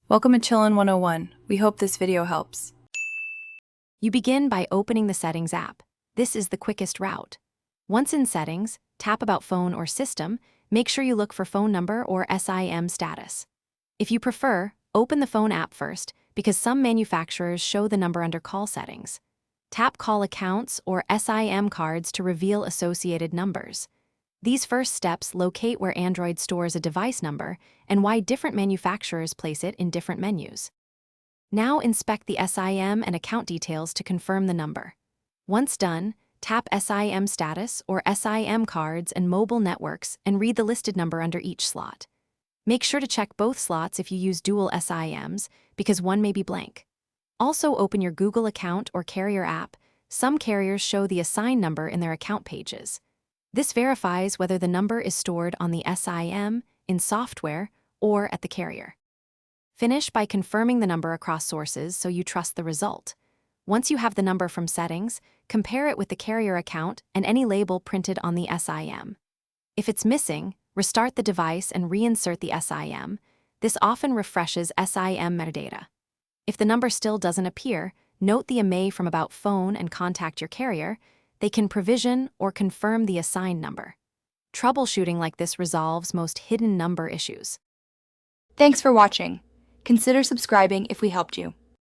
Welcome to Chillin' 101. We hope this video helps. You begin by opening the Settings app. This is the quickest route. Once in Settings, tap About Phone or System. Make sure you look for phone number or SIM status. If you prefer, open the phone app first, because some manufacturers show the number under Call settings. Tap Call Accounts or SIM cards to reveal associated numbers. These first steps locate where Android stores a device number and why different manufacturers place it in different menus. Now inspect the SIM and account details to confirm the number. Once done, tap SIM status or SIM cards and mobile networks and read the listed number under each slot. Make sure to check both slots if you use dual SIMs, because one may be blank. Also open your Google account or carrier app. Some carriers show the assigned number in their account pages. This verifies whether the number is stored on the SIM, in software, or at the carrier. Finish by confirming the number across sources so you trust the result. Once you have the number from settings, compare it with the carrier account and any label printed on the SIM. If it's missing, restart the device and reinsert the SIM. This often refreshes SIM metadata. If the number still doesn't appear, note the IMEI from About Phone and contact your carrier. They can provision or confirm the assigned number. Troubleshooting like this resolves most hidden number issues. Thanks for watching. Consider subscribing if we helped you.